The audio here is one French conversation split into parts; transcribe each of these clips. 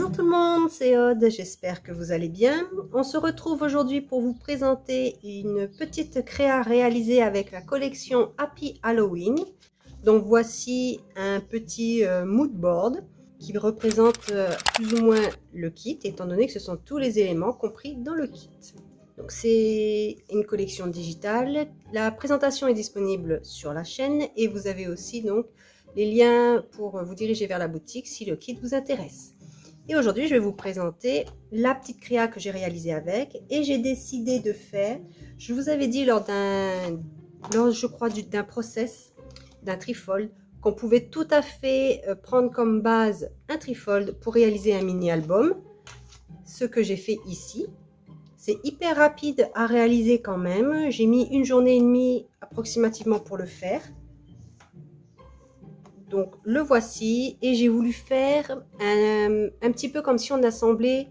Bonjour tout le monde, c'est Aude, j'espère que vous allez bien. On se retrouve aujourd'hui pour vous présenter une petite créa réalisée avec la collection Happy Halloween. Donc voici un petit mood board qui représente plus ou moins le kit, étant donné que ce sont tous les éléments compris dans le kit. Donc c'est une collection digitale. La présentation est disponible sur la chaîne et vous avez aussi donc les liens pour vous diriger vers la boutique si le kit vous intéresse. Et aujourd'hui, je vais vous présenter la petite créa que j'ai réalisée avec. Et j'ai décidé de faire, je vous avais dit lors je crois, d'un process, d'un trifold, qu'on pouvait tout à fait prendre comme base un trifold pour réaliser un mini-album. Ce que j'ai fait ici. C'est hyper rapide à réaliser quand même. J'ai mis 1 journée et demie approximativement pour le faire. Donc le voici et j'ai voulu faire un petit peu comme si on assemblait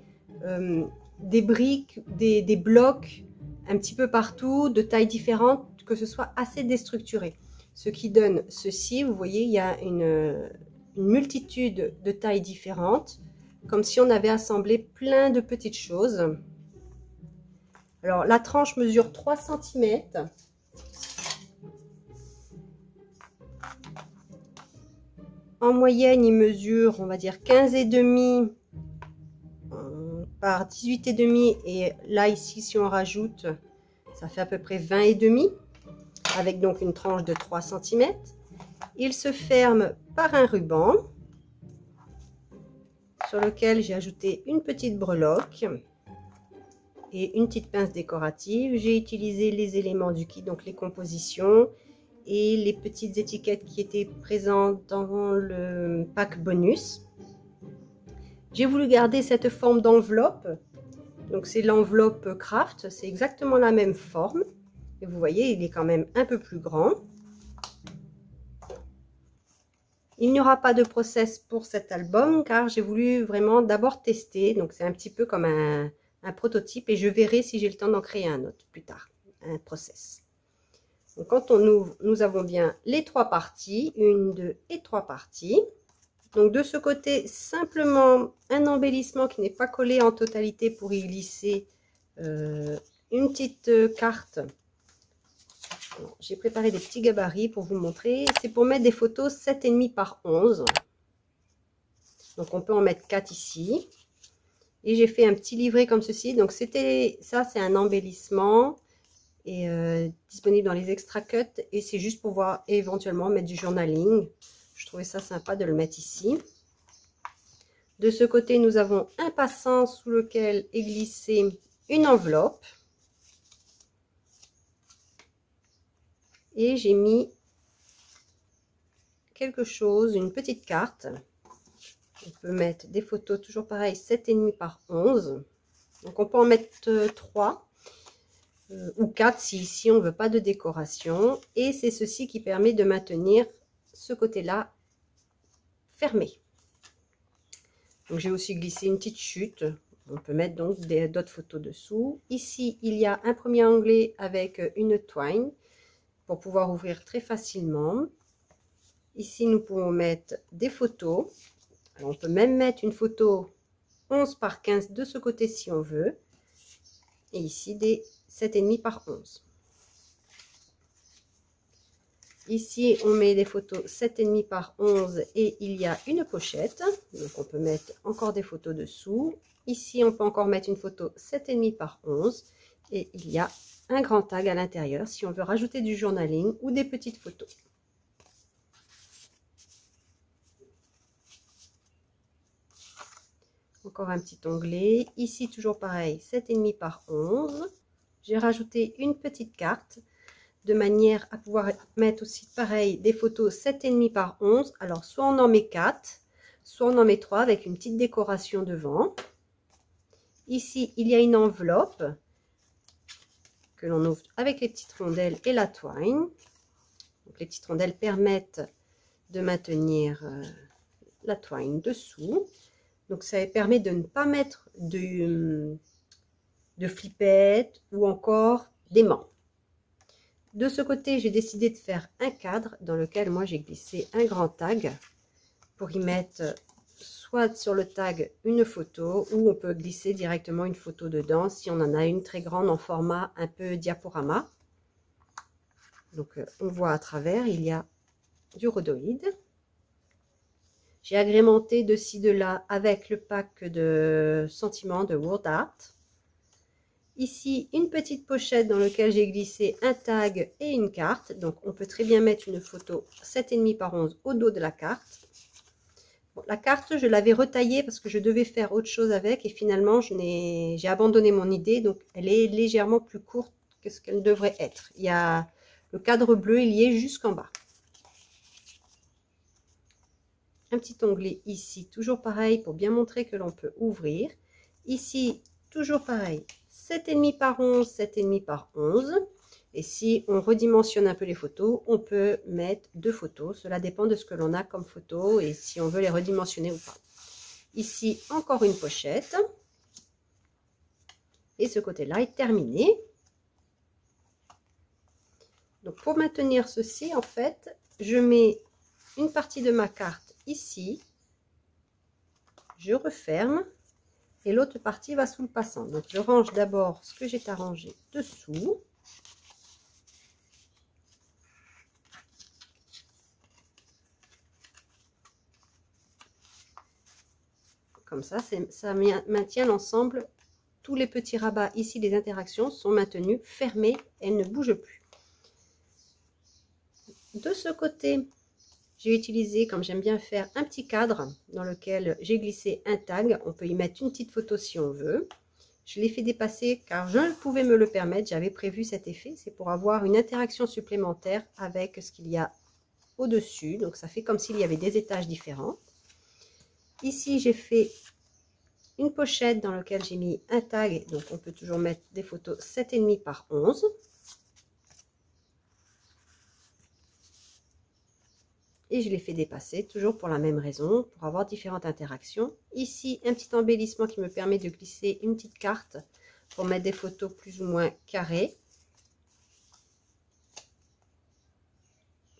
des briques, des blocs un petit peu partout, de tailles différentes, que ce soit assez déstructuré. Ce qui donne ceci, vous voyez, il y a une multitude de tailles différentes, comme si on avait assemblé plein de petites choses. Alors la tranche mesure 3 cm. En moyenne, il mesure, on va dire, 15,5 par 18,5. Et là, ici, si on rajoute, ça fait à peu près 20,5, avec donc une tranche de 3 cm. Il se ferme par un ruban, sur lequel j'ai ajouté une petite breloque et une petite pince décorative. J'ai utilisé les éléments du kit, donc les compositions et les petites étiquettes qui étaient présentes dans le pack bonus. J'ai voulu garder cette forme d'enveloppe. Donc c'est l'enveloppe craft, c'est exactement la même forme. Et vous voyez, il est quand même un peu plus grand. Il n'y aura pas de process pour cet album car j'ai voulu vraiment d'abord tester. Donc c'est un petit peu comme un prototype et je verrai si j'ai le temps d'en créer un autre plus tard, un process. Donc, quand on ouvre, nous avons bien les 3 parties, 1, 2 et 3 parties. Donc de ce côté, simplement un embellissement qui n'est pas collé en totalité pour y glisser une petite carte. J'ai préparé des petits gabarits pour vous montrer. C'est pour mettre des photos 7,5 par 11. Donc on peut en mettre 4 ici. Et j'ai fait un petit livret comme ceci. Donc ça, c'est un embellissement. Et disponible dans les extra cuts et c'est juste pour pouvoir éventuellement mettre du journaling. Je trouvais ça sympa de le mettre ici. De ce côté, nous avons un passant sous lequel est glissée une enveloppe. Et j'ai mis quelque chose, une petite carte. On peut mettre des photos, toujours pareil, 7,5 par 11. Donc on peut en mettre 3. Ou 4 si ici on ne veut pas de décoration. Et c'est ceci qui permet de maintenir ce côté-là fermé. Donc j'ai aussi glissé une petite chute. On peut mettre donc d'autres photos dessous. Ici, il y a un premier onglet avec une twine pour pouvoir ouvrir très facilement. Ici, nous pouvons mettre des photos. Alors, on peut même mettre une photo 11 par 15 de ce côté si on veut. Et ici, des 7,5 par 11. Ici, on met des photos 7,5 par 11 et il y a une pochette. Donc, on peut mettre encore des photos dessous. Ici, on peut encore mettre une photo 7,5 par 11 et il y a un grand tag à l'intérieur si on veut rajouter du journaling ou des petites photos. Encore un petit onglet. Ici, toujours pareil, 7,5 par 11. J'ai rajouté une petite carte de manière à pouvoir mettre aussi pareil des photos 7,5 par 11. Alors, soit on en met 4, soit on en met 3 avec une petite décoration devant. Ici, il y a une enveloppe que l'on ouvre avec les petites rondelles et la twine. Donc, les petites rondelles permettent de maintenir la twine dessous. Donc, ça permet de ne pas mettre de flippettes ou encore d'aimants. De ce côté, j'ai décidé de faire un cadre dans lequel moi j'ai glissé un grand tag pour y mettre soit sur le tag une photo ou on peut glisser directement une photo dedans si on en a une très grande en format un peu diaporama. Donc on voit à travers, il y a du rhodoïde. J'ai agrémenté de ci de là avec le pack de sentiments de Word Art. Ici, une petite pochette dans laquelle j'ai glissé un tag et une carte. Donc, on peut très bien mettre une photo 7,5 par 11 au dos de la carte. Bon, la carte, je l'avais retaillée parce que je devais faire autre chose avec. Et finalement, j'ai abandonné mon idée. Donc, elle est légèrement plus courte que ce qu'elle devrait être. Il y a le cadre bleu, il y est jusqu'en bas. Un petit onglet ici, toujours pareil pour bien montrer que l'on peut ouvrir. Ici, toujours pareil. 7,5 par 11, 7,5 par 11. Et si on redimensionne un peu les photos, on peut mettre 2 photos. Cela dépend de ce que l'on a comme photo et si on veut les redimensionner ou pas. Ici, encore une pochette. Et ce côté-là est terminé. Donc, pour maintenir ceci, en fait, je mets une partie de ma carte ici. Je referme. Et l'autre partie va sous le passant. Donc, je range d'abord ce que j'ai arrangé dessous. Comme ça maintient l'ensemble. Tous les petits rabats ici, les interactions sont maintenues, fermées, elles ne bougent plus. De ce côté, j'ai utilisé, comme j'aime bien faire, un petit cadre dans lequel j'ai glissé un tag. On peut y mettre une petite photo si on veut. Je l'ai fait dépasser car je pouvais me le permettre. J'avais prévu cet effet. C'est pour avoir une interaction supplémentaire avec ce qu'il y a au-dessus. Donc, ça fait comme s'il y avait des étages différents. Ici, j'ai fait une pochette dans laquelle j'ai mis un tag. Donc, on peut toujours mettre des photos 7,5 par 11. Et je l'ai fait dépasser, toujours pour la même raison, pour avoir différentes interactions. Ici, un petit embellissement qui me permet de glisser une petite carte pour mettre des photos plus ou moins carrées.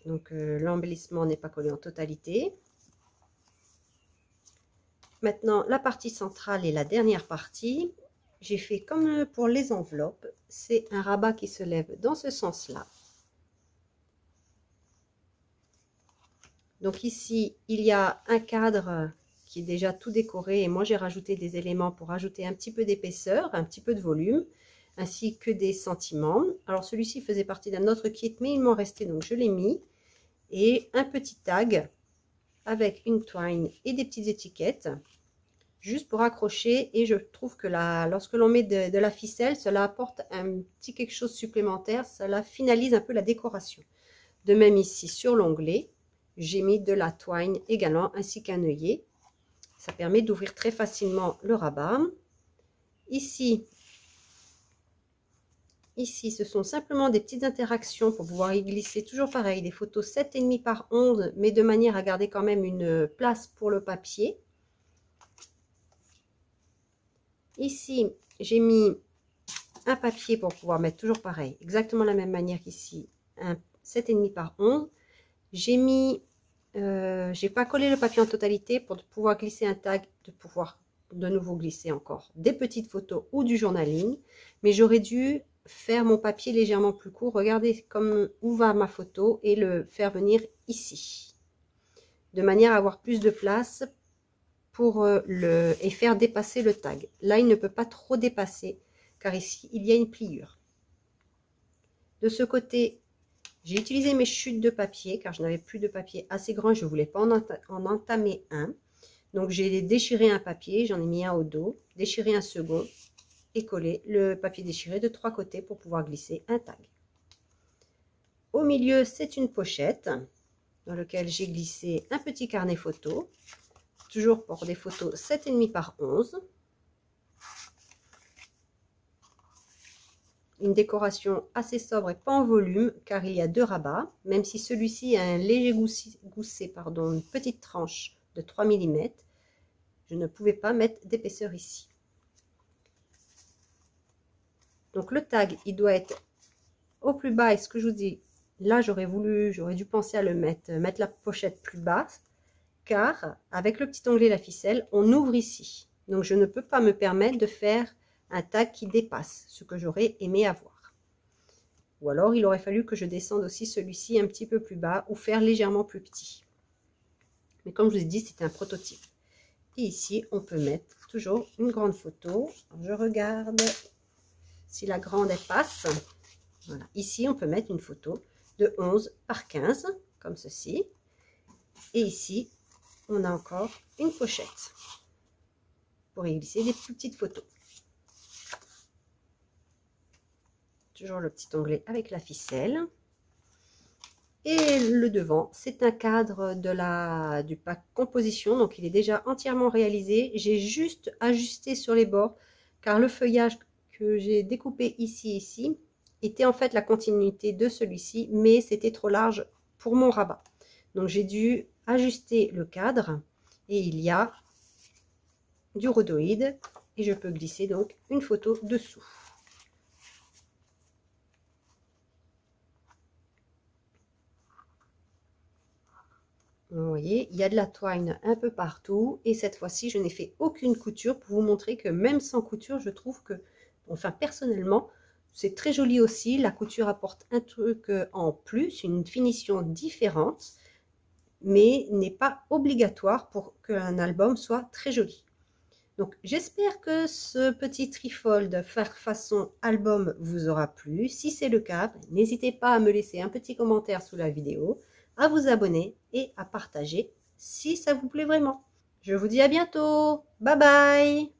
Donc, l'embellissement n'est pas collé en totalité. Maintenant, la partie centrale et la dernière partie, j'ai fait comme pour les enveloppes. C'est un rabat qui se lève dans ce sens-là. Donc ici, il y a un cadre qui est déjà tout décoré et moi j'ai rajouté des éléments pour ajouter un petit peu d'épaisseur, un petit peu de volume, ainsi que des sentiments. Alors celui-ci faisait partie d'un autre kit, mais il m'en restait, donc je l'ai mis. Et un petit tag avec une twine et des petites étiquettes, juste pour accrocher. Et je trouve que lorsque l'on met de la ficelle, cela apporte un petit quelque chose supplémentaire, cela finalise un peu la décoration. De même ici sur l'onglet, j'ai mis de la twine également, ainsi qu'un œillet. Ça permet d'ouvrir très facilement le rabat. Ici, ce sont simplement des petites interactions pour pouvoir y glisser, toujours pareil, des photos 7,5 par 11, mais de manière à garder quand même une place pour le papier. Ici, j'ai mis un papier pour pouvoir mettre toujours pareil, exactement la même manière qu'ici, un 7,5 par 11. J'ai mis, j'ai pas collé le papier en totalité pour pouvoir glisser un tag, de pouvoir de nouveau glisser encore des petites photos ou du journaling, mais j'aurais dû faire mon papier légèrement plus court. Regardez comme où va ma photo et le faire venir ici, de manière à avoir plus de place pour et faire dépasser le tag. Là, il ne peut pas trop dépasser car ici, il y a une pliure. De ce côté, j'ai utilisé mes chutes de papier car je n'avais plus de papier assez grand. Je ne voulais pas en entamer un. Donc, j'ai déchiré un papier, j'en ai mis un au dos, déchiré un second et collé le papier déchiré de 3 côtés pour pouvoir glisser un tag. Au milieu, c'est une pochette dans laquelle j'ai glissé un petit carnet photo, toujours pour des photos 7,5 par 11. Une décoration assez sobre et pas en volume car il y a 2 rabats, même si celui-ci a un léger gousset, une petite tranche de 3 mm. Je ne pouvais pas mettre d'épaisseur ici. Donc le tag, il doit être au plus bas. Et ce que je vous dis, là j'aurais dû penser à mettre la pochette plus basse, car avec le petit onglet la ficelle, on ouvre ici. Donc je ne peux pas me permettre de faire un tag qui dépasse, ce que j'aurais aimé avoir. Ou alors il aurait fallu que je descende aussi celui-ci un petit peu plus bas ou faire légèrement plus petit. Mais comme je vous ai dit, c'est un prototype. Et ici, on peut mettre toujours une grande photo. Je regarde si la grande elle passe. Voilà. Ici, on peut mettre une photo de 11 par 15, comme ceci. Et ici, on a encore une pochette pour y glisser des plus petites photos. Toujours le petit onglet avec la ficelle. Et le devant, c'est un cadre du pack composition, donc il est déjà entièrement réalisé. J'ai juste ajusté sur les bords, car le feuillage que j'ai découpé ici, était en fait la continuité de celui-ci, mais c'était trop large pour mon rabat. Donc j'ai dû ajuster le cadre, et il y a du rhodoïde, et je peux glisser donc une photo dessous. Vous voyez, il y a de la twine un peu partout et cette fois-ci, je n'ai fait aucune couture pour vous montrer que même sans couture, je trouve que, enfin personnellement, c'est très joli aussi. La couture apporte un truc en plus, une finition différente, mais n'est pas obligatoire pour qu'un album soit très joli. Donc j'espère que ce petit trifold façon album vous aura plu. Si c'est le cas, n'hésitez pas à me laisser un petit commentaire sous la vidéo, à vous abonner et à partager si ça vous plaît vraiment. Je vous dis à bientôt. Bye bye.